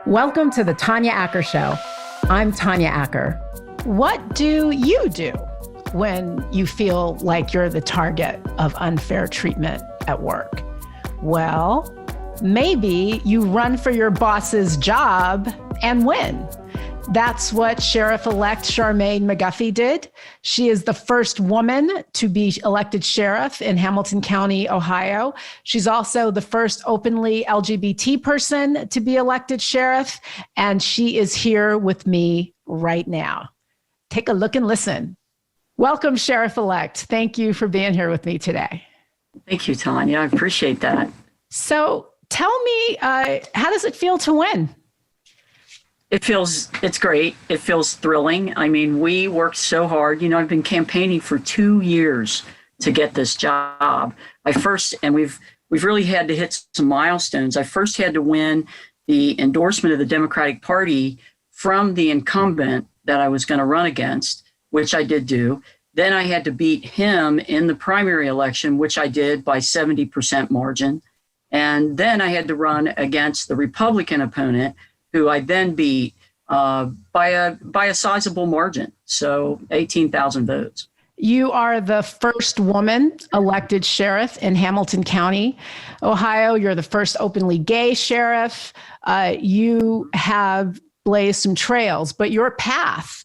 Welcome to the Tanya Acker Show. I'm Tanya Acker. What do you do when you feel like you're the target of unfair treatment at work? Well, maybe you run for your boss's job and win. That's what Sheriff-Elect Charmaine McGuffey did. She is the first woman to be elected sheriff in Hamilton County, Ohio. She's also the first openly LGBT person to be elected sheriff, and she is here with me right now. Take a look and listen. Welcome, Sheriff-Elect. Thank you for being here with me today. Thank you, Tanya. I appreciate that. So tell me, how does it feel to win? It's great. It feels thrilling. I mean, we worked so hard. You know, I've been campaigning for 2 years to get this job. We've really had to hit some milestones. I first had to win the endorsement of the Democratic Party from the incumbent that I was going to run against, which I did do. Then I had to beat him in the primary election, which I did by 70% margin. And then I had to run against the Republican opponent, who I then beat by a sizable margin, so 18,000 votes. You are the first woman elected sheriff in Hamilton County, Ohio. You're the first openly gay sheriff. You have blazed some trails, but your path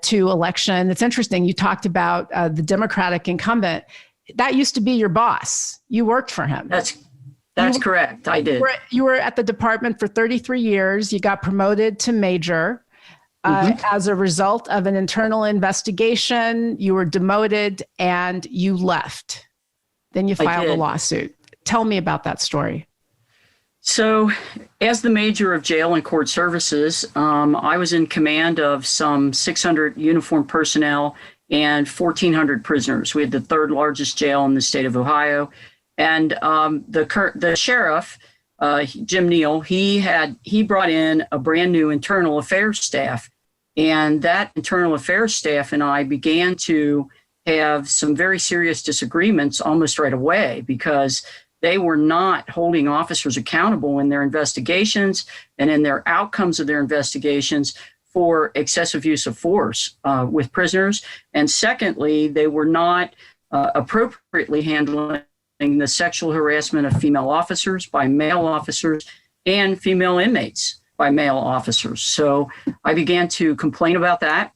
to election, it's interesting. You talked about the Democratic incumbent. That used to be your boss. You worked for him. That's correct. I did. You were at the department for 33 years. You got promoted to major as a result of an internal investigation. You were demoted and you left. Then you filed a lawsuit. Tell me about that story. So as the major of jail and court services, I was in command of some 600 uniformed personnel and 1,400 prisoners. We had the third largest jail in the state of Ohio. And the sheriff, Jim Neal, he brought in a brand new internal affairs staff. And that internal affairs staff and I began to have some very serious disagreements almost right away, because they were not holding officers accountable in their investigations and in their outcomes of their investigations for excessive use of force with prisoners. And secondly, they were not appropriately handling the sexual harassment of female officers by male officers and female inmates by male officers. So I began to complain about that.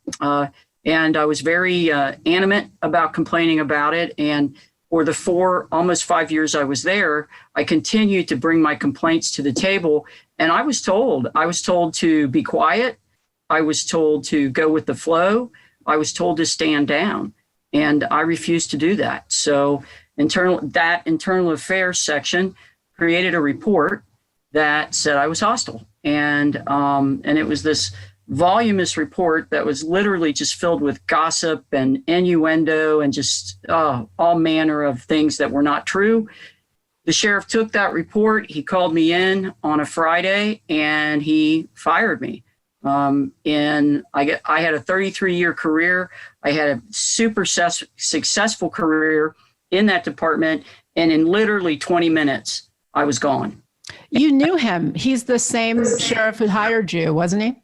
And I was very animate about complaining about it. And for the almost 5 years I was there, I continued to bring my complaints to the table. And I was told to be quiet. I was told to go with the flow. I was told to stand down. And I refused to do that. So internal affairs section created a report that said I was hostile. And it was this voluminous report that was literally just filled with gossip and innuendo and just all manner of things that were not true. The sheriff took that report. He called me in on a Friday and he fired me. And I had a 33-year career. I had a super successful career in that department. And in literally 20 minutes, I was gone. You knew him. He's the same sheriff who hired you, wasn't he?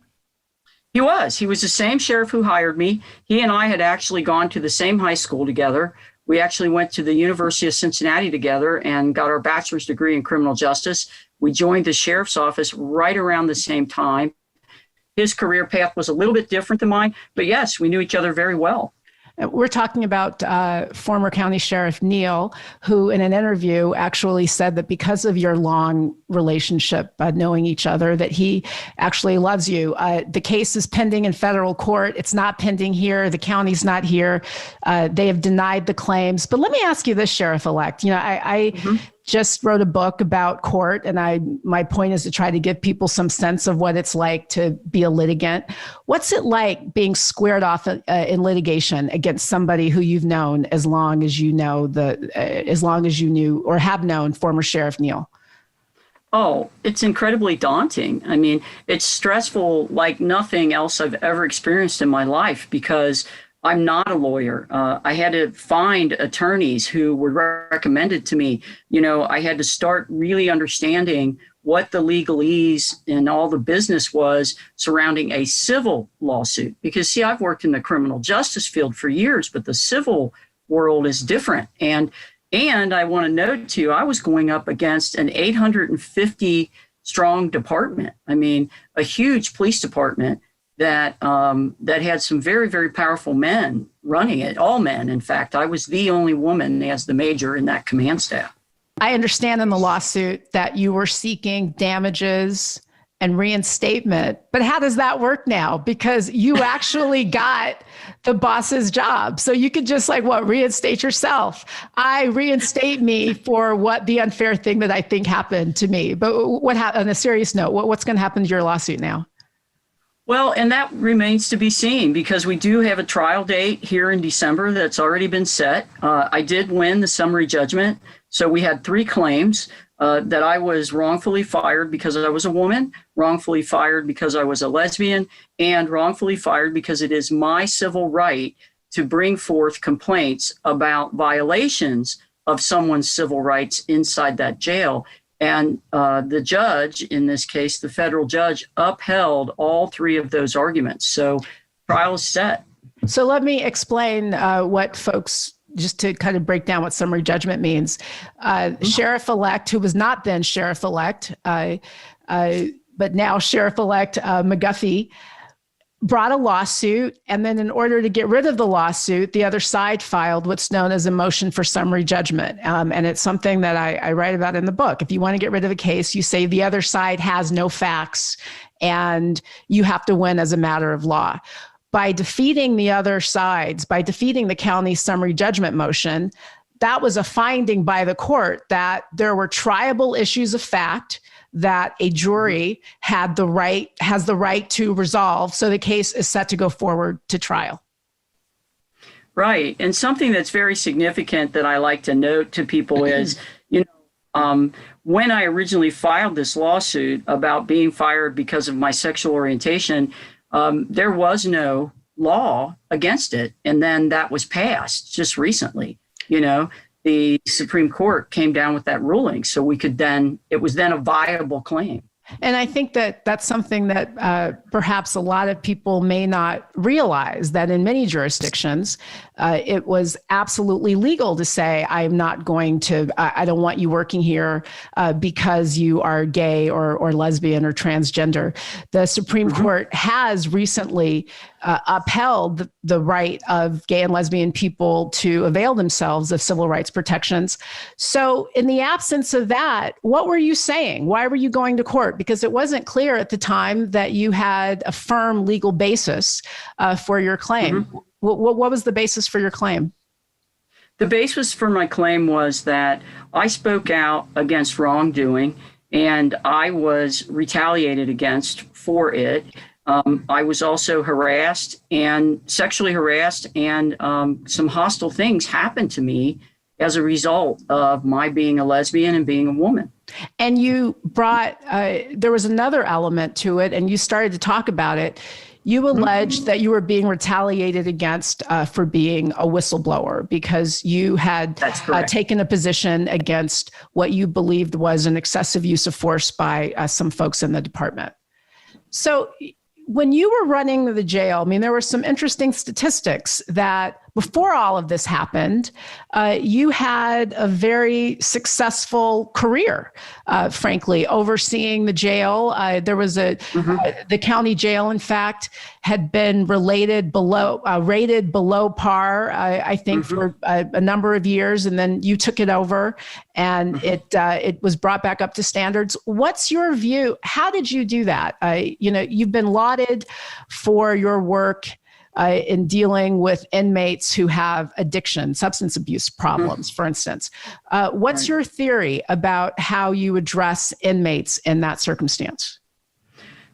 He was. He was the same sheriff who hired me. He and I had actually gone to the same high school together. We actually went to the University of Cincinnati together and got our bachelor's degree in criminal justice. We joined the sheriff's office right around the same time. His career path was a little bit different than mine, but yes, we knew each other very well. We're talking about former County Sheriff Neal, who in an interview actually said that because of your long relationship, knowing each other, that he actually loves you. The case is pending in federal court. It's not pending here. The county's not here. They have denied the claims. But let me ask you this, Sheriff-Elect. You know, I just wrote a book about court, and my point is to try to give people some sense of what it's like to be a litigant. What's it like being squared off in litigation against somebody who you've known as long as you knew or have known former Sheriff Neal? Oh, it's incredibly daunting. I mean, it's stressful like nothing else I've ever experienced in my life, because I'm not a lawyer. I had to find attorneys who were recommended to me. I had to start really understanding what the legalese and all the business was surrounding a civil lawsuit. Because, see, I've worked in the criminal justice field for years, but the civil world is different. And I want to note, too, I was going up against an 850 strong department. I mean, a huge police department that had some very, very powerful men running it, all men. In fact, I was the only woman as the major in that command staff. I understand in the lawsuit that you were seeking damages and reinstatement, but how does that work now? Because you actually got the boss's job. So you could just reinstate yourself. I reinstate me for what the unfair thing that I think happened to me. But what on a serious note, what's going to happen to your lawsuit now? Well, and that remains to be seen because we do have a trial date here in December that's already been set. I did win the summary judgment. So we had 3 claims that I was wrongfully fired because I was a woman, wrongfully fired because I was a lesbian, and wrongfully fired because it is my civil right to bring forth complaints about violations of someone's civil rights inside that jail. And the judge, in this case, the federal judge, upheld all 3 of those arguments. So trial is set. So let me explain what folks, just to kind of break down what summary judgment means. Sheriff-Elect, who was not then Sheriff-Elect, but now Sheriff-Elect McGuffey, brought a lawsuit. And then in order to get rid of the lawsuit, the other side filed what's known as a motion for summary judgment. And it's something that I write about in the book. If you want to get rid of a case, you say the other side has no facts and you have to win as a matter of law. By defeating the other sides, by defeating the county summary judgment motion, that was a finding by the court that there were triable issues of fact that a jury has the right to resolve. So the case is set to go forward to trial. Right. And something that's very significant that I like to note to people is, when I originally filed this lawsuit about being fired because of my sexual orientation, there was no law against it. And then that was passed just recently. The Supreme Court came down with that ruling. So it was then a viable claim. And I think that that's something that perhaps a lot of people may not realize, that in many jurisdictions, it was absolutely legal to say, I don't want you working here because you are gay or lesbian or transgender. The Supreme Court has recently upheld the right of gay and lesbian people to avail themselves of civil rights protections. So in the absence of that, what were you saying? Why were you going to court? Because it wasn't clear at the time that you had a firm legal basis for your claim. What was the basis for your claim? The basis for my claim was that I spoke out against wrongdoing and I was retaliated against for it. I was also sexually harassed, and some hostile things happened to me as a result of my being a lesbian and being a woman. And you brought, there was another element to it, and you started to talk about it. You alleged that you were being retaliated against for being a whistleblower because you had taken a position against what you believed was an excessive use of force by some folks in the department. So when you were running the jail, there were some interesting statistics that before all of this happened, you had a very successful career, frankly, overseeing the jail. There was the county jail, in fact, had been rated below par, I think, for a number of years. And then you took it over and it was brought back up to standards. What's your view? How did you do that? You've been lauded for your work in dealing with inmates who have addiction, substance abuse problems, for instance. What's your theory about how you address inmates in that circumstance?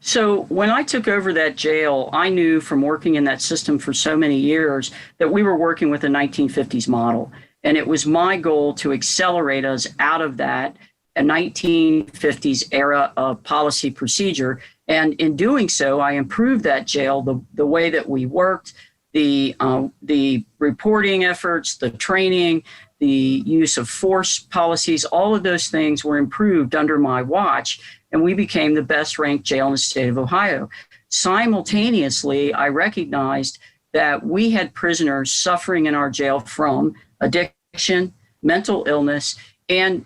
So when I took over that jail, I knew from working in that system for so many years that we were working with a 1950s model. And it was my goal to accelerate us out of that a 1950s era of policy procedure. And in doing so, I improved that jail, the way that we worked, the reporting efforts, the training, the use of force policies, all of those things were improved under my watch, and we became the best ranked jail in the state of Ohio. Simultaneously, I recognized that we had prisoners suffering in our jail from addiction, mental illness, and,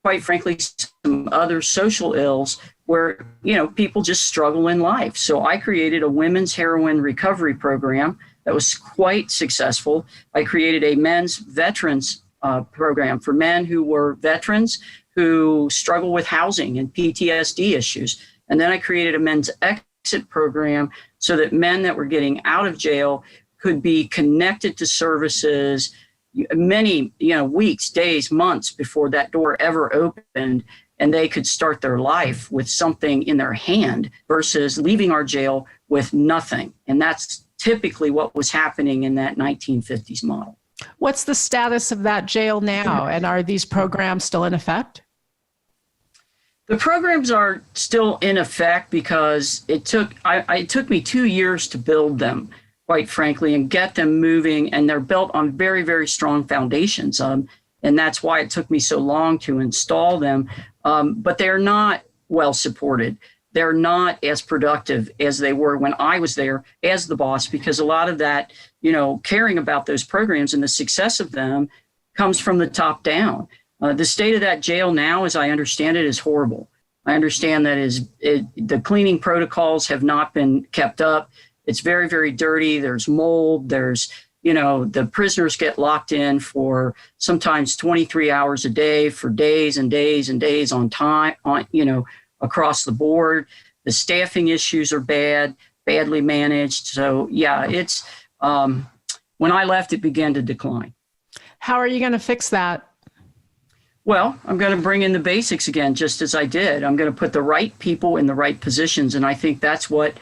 quite frankly, some other social ills where, people just struggle in life. So I created a women's heroin recovery program that was quite successful. I created a men's veterans program for men who were veterans who struggle with housing and PTSD issues. And then I created a men's exit program so that men that were getting out of jail could be connected to services many, weeks, days, months before that door ever opened, and they could start their life with something in their hand versus leaving our jail with nothing. And that's typically what was happening in that 1950s model. What's the status of that jail now? And are these programs still in effect? The programs are still in effect because it took me 2 years to build them, quite frankly, and get them moving. And they're built on very, very strong foundations. And that's why it took me so long to install them. But they're not well supported. They're not as productive as they were when I was there as the boss, because a lot of that, caring about those programs and the success of them comes from the top down. The state of that jail now, as I understand it, is horrible. I understand that the cleaning protocols have not been kept up. It's very, very dirty. There's mold. There's, the prisoners get locked in for sometimes 23 hours a day for days and days and days on time, across the board. The staffing issues are badly managed. So yeah, it's, when I left, it began to decline. How are you going to fix that? Well, I'm going to bring in the basics again, just as I did. I'm going to put the right people in the right positions. And I think that's what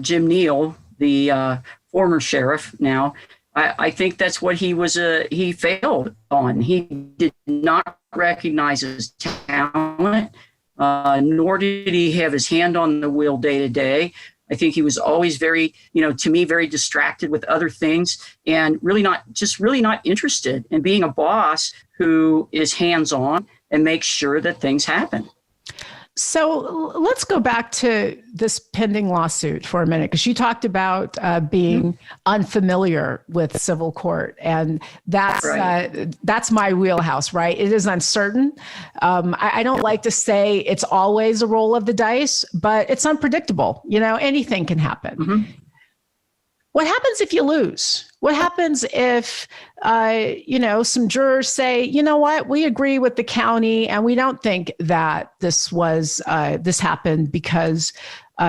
Jim Neal, the former sheriff now, I think that's what he failed on. He did not recognize his talent, nor did he have his hand on the wheel day to day. I think he was always very, to me, very distracted with other things and really not interested in being a boss who is hands-on and makes sure that things happen. So let's go back to this pending lawsuit for a minute, because you talked about being unfamiliar with civil court, and that's right. That's my wheelhouse, right? It is uncertain. I don't like to say it's always a roll of the dice, but it's unpredictable. Anything can happen. Mm-hmm. What happens if you lose? What happens if, some jurors say, you know what, we agree with the county and we don't think that this happened because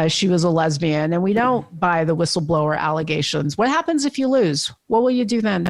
she was a lesbian, and we don't buy the whistleblower allegations? What happens if you lose? What will you do then?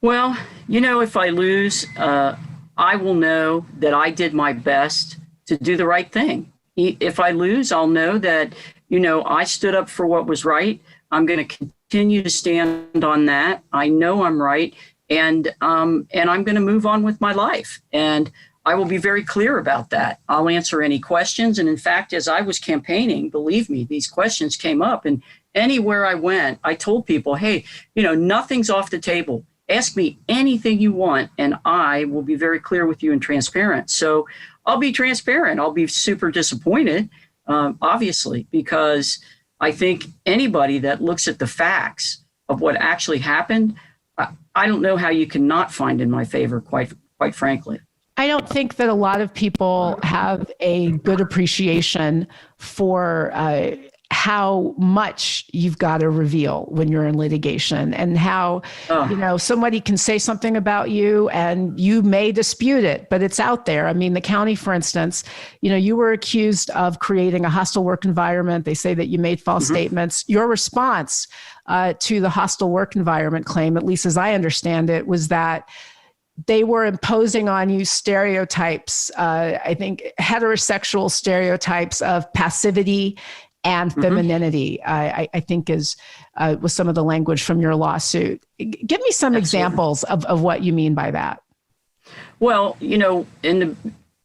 Well, if I lose, I will know that I did my best to do the right thing. If I lose, I'll know that, I stood up for what was right. I'm going to continue to stand on that. I know I'm right. And I'm going to move on with my life. And I will be very clear about that. I'll answer any questions. And in fact, as I was campaigning, believe me, these questions came up. And anywhere I went, I told people, hey, nothing's off the table. Ask me anything you want, and I will be very clear with you and transparent. So I'll be transparent. I'll be super disappointed, obviously, because I think anybody that looks at the facts of what actually happened, I don't know how you can not find in my favor, quite frankly. I don't think that a lot of people have a good appreciation for how much you've got to reveal when you're in litigation, and how, somebody can say something about you and you may dispute it, but it's out there. I mean, the county, for instance, you were accused of creating a hostile work environment. They say that you made false statements. Your response to the hostile work environment claim, at least as I understand it, was that they were imposing on you stereotypes, I think heterosexual stereotypes of passivity and femininity, I think was some of the language from your lawsuit. Give me some examples of what you mean by that. Well, in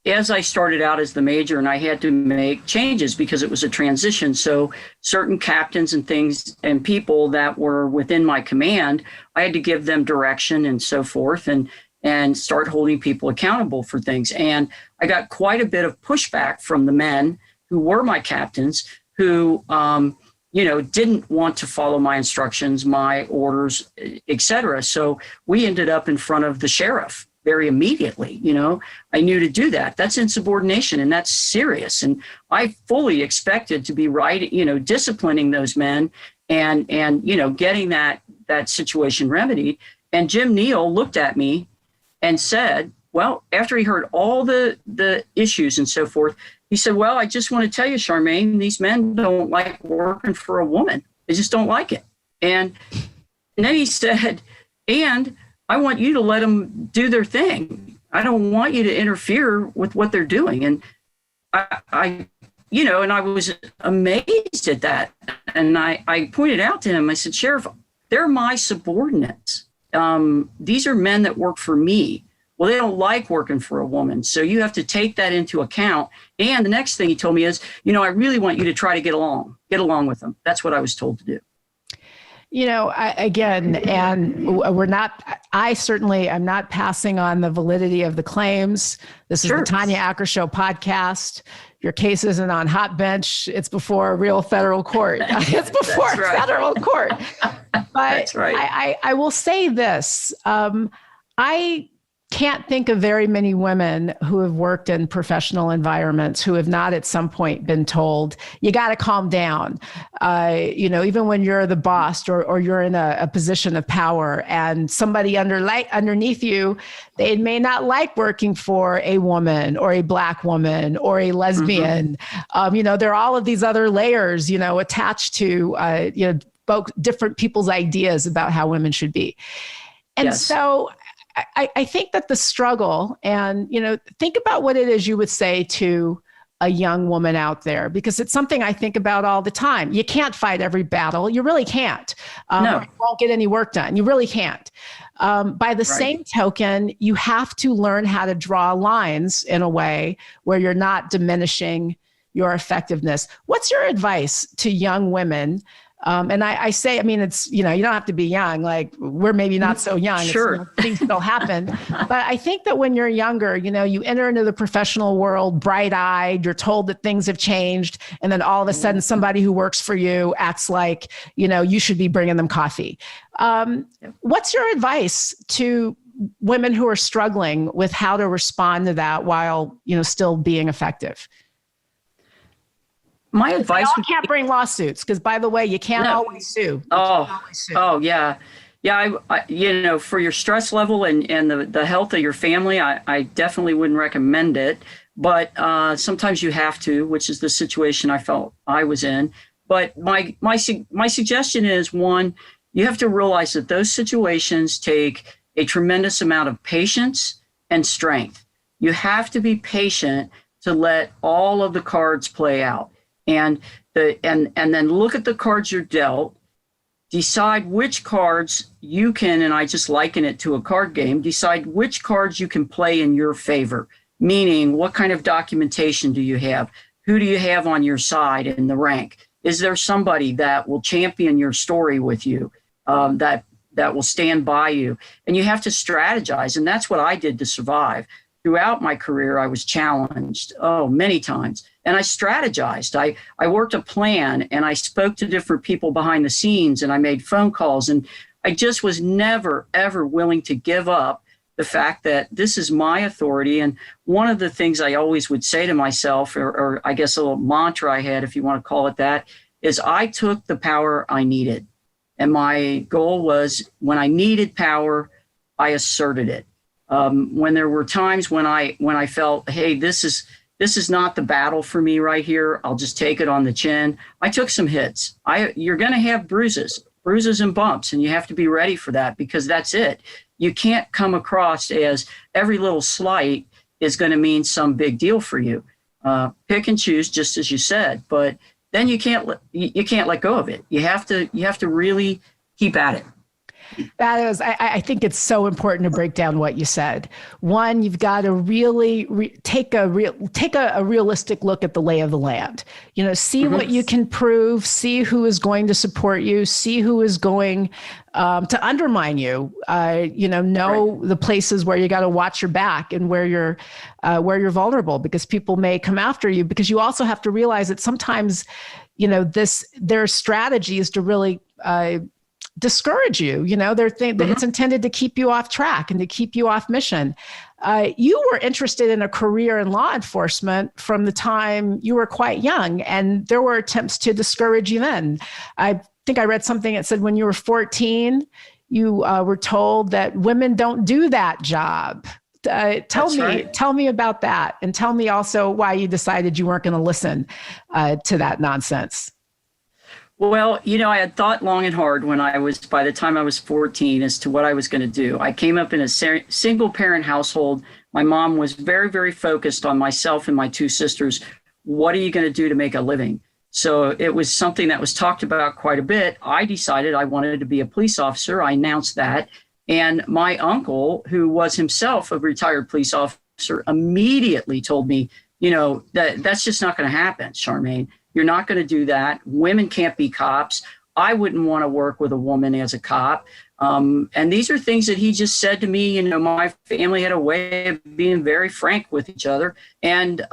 as I started out as the major, and I had to make changes because it was a transition. So certain captains and things and people that were within my command, I had to give them direction and so forth, and start holding people accountable for things. And I got quite a bit of pushback from the men who were my captains who, didn't want to follow my instructions, my orders, et cetera. So we ended up in front of the sheriff very immediately. I knew to do that. That's insubordination, and that's serious. And I fully expected to be disciplining those men and getting that situation remedied. And Jim Neal looked at me and said, well, after he heard all the issues and so forth, he said, well, I just want to tell you, Charmaine, these men don't like working for a woman. They just don't like it. And then he said, and I want you to let them do their thing. I don't want you to interfere with what they're doing. And I was amazed at that. And I pointed out to him, I said, Sheriff, they're my subordinates. These are men that work for me. Well, they don't like working for a woman. So you have to take that into account. And the next thing he told me is, I really want you to try to get along with them. That's what I was told to do. I certainly am not passing on the validity of the claims. This is the Tanya Acker Show podcast. Your case isn't on hot bench. It's before a real federal court. It's before a federal court. But that's right. I will say this. I can't think of very many women who have worked in professional environments who have not at some point been told, you got to calm down. Even when you're the boss or you're in a position of power and somebody underneath you, they may not like working for a woman or a Black woman or a lesbian. Mm-hmm. There are all of these other layers, attached to, different people's ideas about how women should be. And so I think that the struggle and, think about what it is you would say to a young woman out there, because it's something I think about all the time. You can't fight every battle. You really can't. No. You won't get any work done. You really can't. By the same token, you have to learn how to draw lines in a way where you're not diminishing your effectiveness. What's your advice to young women? And I say, it's, you don't have to be young, like we're maybe not so young. Sure. Things still happen. But I think that when you're younger, you enter into the professional world, bright-eyed, you're told that things have changed. And then all of a sudden somebody who works for you acts like, you should be bringing them coffee. What's your advice to women who are struggling with how to respond to that while, still being effective? My advice you can't bring lawsuits because, by the way, you can't always sue. Yeah. For your stress level and the health of your family, I definitely wouldn't recommend it. But sometimes you have to, which is the situation I felt I was in. But my suggestion is, one, you have to realize that those situations take a tremendous amount of patience and strength. You have to be patient to let all of the cards play out. And then look at the cards you're dealt, decide which cards you can, and I just liken it to a card game, decide which cards you can play in your favor, meaning what kind of documentation do you have? Who do you have on your side in the rank? Is there somebody that will champion your story with you, that will stand by you? And you have to strategize, and that's what I did to survive. Throughout my career, I was challenged, many times. And I strategized. I worked a plan and I spoke to different people behind the scenes and I made phone calls. And I just was never, ever willing to give up the fact that this is my authority. And one of the things I always would say to myself, or I guess a little mantra I had, if you want to call it that, is I took the power I needed. And my goal was when I needed power, I asserted it. When there were times when I felt, hey, this is not the battle for me right here, I'll just take it on the chin. I took some hits. You're going to have bruises and bumps, and you have to be ready for that because that's it. You can't come across as every little slight is going to mean some big deal for you. Pick and choose, just as you said, but then you can't let go of it. You have to really keep at it. That is, I think it's so important to break down what you said. One, you've got to really take a realistic look at the lay of the land. See what you can prove, see who is going to support you, see who is going to undermine you. Know the places where you got to watch your back and where you're vulnerable, because people may come after you. Because you also have to realize that sometimes, there are strategies to really discourage you. It's intended to keep you off track and to keep you off mission. You were interested in a career in law enforcement from the time you were quite young, and there were attempts to discourage you then. I think I read something that said when you were 14, you were told that women don't do that job. Tell me about that, and tell me also why you decided you weren't going to listen to that nonsense. Well, I had thought long and hard by the time I was 14 as to what I was going to do. I came up in a single parent household. My mom was very, very focused on myself and my two sisters. What are you going to do to make a living? So it was something that was talked about quite a bit. I decided I wanted to be a police officer. I announced that. And my uncle, who was himself a retired police officer, immediately told me, that's just not going to happen, Charmaine. You're not going to do that. Women can't be cops. I wouldn't want to work with a woman as a cop. And these are things that he just said to me. My family had a way of being very frank with each other. And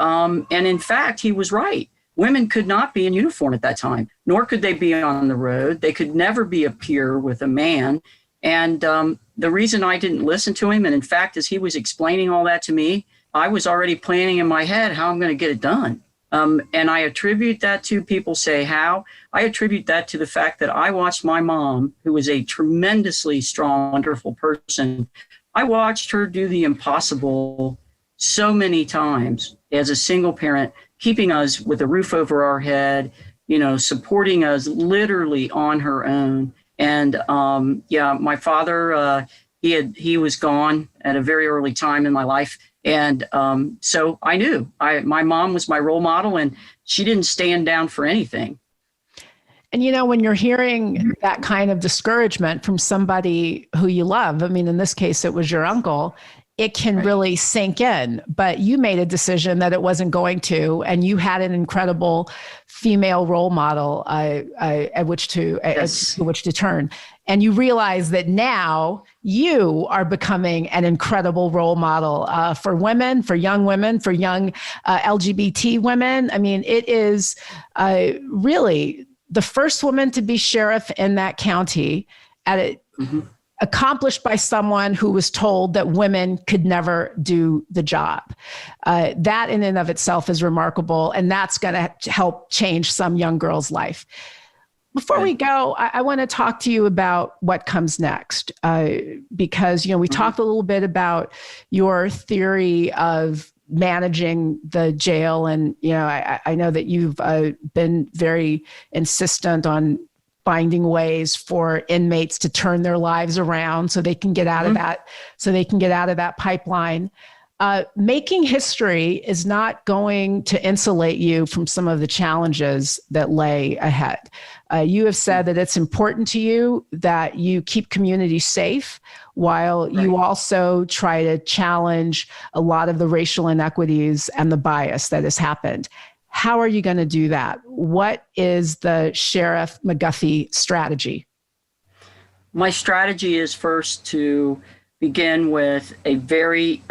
in fact, he was right. Women could not be in uniform at that time, nor could they be on the road. They could never be a peer with a man. And the reason I didn't listen to him, and in fact, as he was explaining all that to me, I was already planning in my head how I'm going to get it done. And I attribute that to, people say how, I attribute that to the fact that I watched my mom, who was a tremendously strong, wonderful person. I watched her do the impossible so many times as a single parent, keeping us with a roof over our head, supporting us literally on her own. And my father, he was gone at a very early time in my life. And so I knew my mom was my role model, and she didn't stand down for anything. And, when you're hearing that kind of discouragement from somebody who you love, I mean, in this case, it was your uncle, it can really sink in. But you made a decision that it wasn't going to, and you had an incredible female role model at which to turn. And you realize that now you are becoming an incredible role model for women, for young LGBT women. I mean, it is really the first woman to be sheriff in that county accomplished by someone who was told that women could never do the job. That in and of itself is remarkable, and that's going to help change some young girl's life. Before we go, I want to talk to you about what comes next, because, we talked a little bit about your theory of managing the jail. And, I know that you've been very insistent on finding ways for inmates to turn their lives around so they can get out of that pipeline. Making history is not going to insulate you from some of the challenges that lay ahead. You have said that it's important to you that you keep communities safe while you also try to challenge a lot of the racial inequities and the bias that has happened. How are you going to do that? What is the Sheriff McGuffey strategy? My strategy is first to begin with a very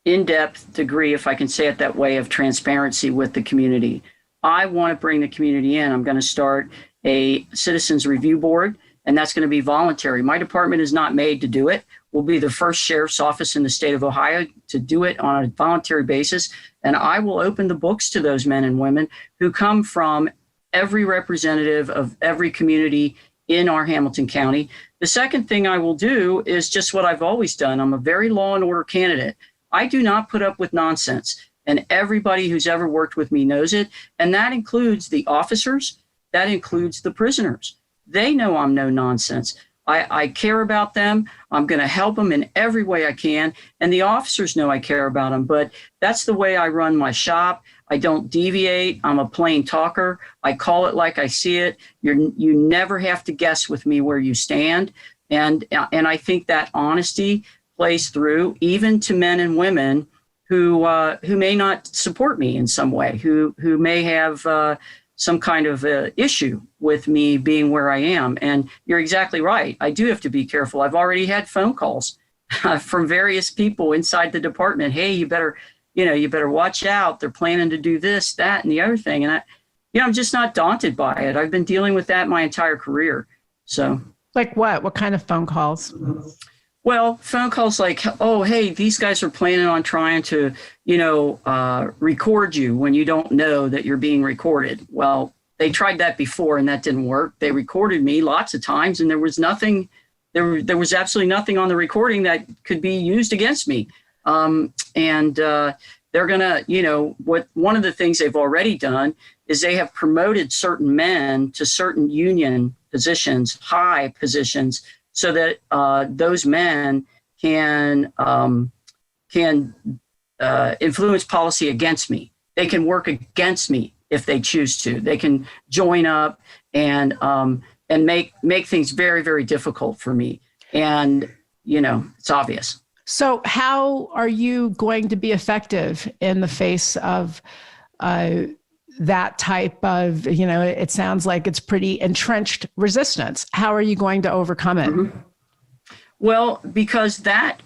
in-depth degree, if I can say it that way, of transparency with the community. I want to bring the community in. I'm going to start a citizens review board, and that's going to be voluntary. My department is not made to do it. We'll be the first sheriff's office in the state of Ohio to do it on a voluntary basis. And I will open the books to those men and women who come from every representative of every community in our Hamilton County. The second thing I will do is just what I've always done. I'm a very law and order candidate. I do not put up with nonsense. And everybody who's ever worked with me knows it. And that includes the officers. That includes the prisoners. They know I'm no nonsense. I care about them. I'm going to help them in every way I can. And the officers know I care about them. But that's the way I run my shop. I don't deviate. I'm a plain talker. I call it like I see it. You never have to guess with me where you stand. And I think that honesty plays through even to men and women who may not support me in some way, who may have some kind of issue with me being where I am. And you're exactly right. I do have to be careful. I've already had phone calls from various people inside the department. Hey, you better watch out. They're planning to do this, that, and the other thing. And I'm just not daunted by it. I've been dealing with that my entire career. So, like what? What kind of phone calls? Well, phone calls like, oh, hey, these guys are planning on trying to, record you when you don't know that you're being recorded. Well, they tried that before and that didn't work. They recorded me lots of times and there was nothing, there was absolutely nothing on the recording that could be used against me. They're going to, one of the things they've already done is they have promoted certain men to certain union positions, high positions, so that those men can influence policy against me. They can work against me if they choose to. They can join up and make things very, very difficult for me. And it's obvious. So how are you going to be effective in the face of that type of, it sounds like it's pretty entrenched resistance? How are you going to overcome it? Mm-hmm. Well, because that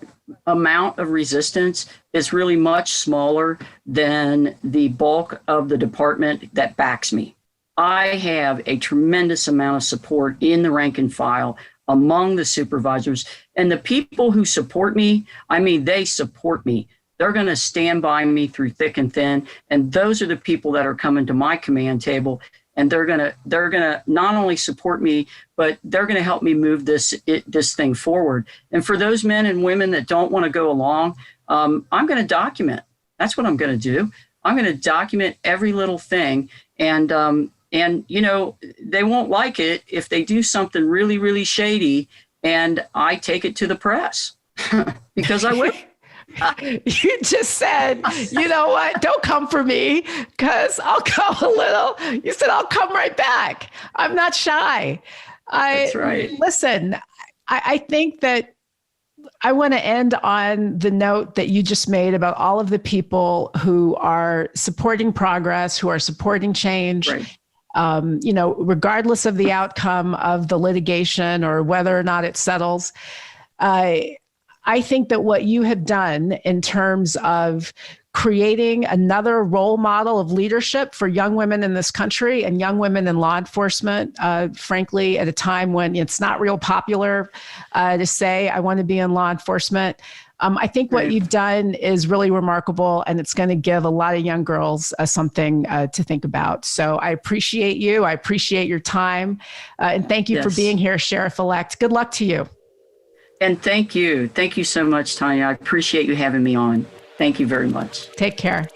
amount of resistance is really much smaller than the bulk of the department that backs me. I have a tremendous amount of support in the rank and file among the supervisors, and the people who support me, they support me. They're going to stand by me through thick and thin. And those are the people that are coming to my command table. And they're going to not only support me, but they're going to help me move this thing forward. And for those men and women that don't want to go along, I'm going to document. That's what I'm going to do. I'm going to document every little thing. And they won't like it if they do something really, really shady and I take it to the press because I will. You just said, you know what? Don't come for me because I'll come a little. You said, I'll come right back. I'm not shy. That's right. Listen, I think that I want to end on the note that you just made about all of the people who are supporting progress, who are supporting change. Right. Regardless of the outcome of the litigation or whether or not it settles. I think that what you have done in terms of creating another role model of leadership for young women in this country and young women in law enforcement, frankly, at a time when it's not real popular to say, I want to be in law enforcement. I think what you've done is really remarkable, and it's going to give a lot of young girls something to think about. So I appreciate you. I appreciate your time. And thank you for being here, Sheriff-Elect. Good luck to you. And thank you. Thank you so much, Tanya. I appreciate you having me on. Thank you very much. Take care.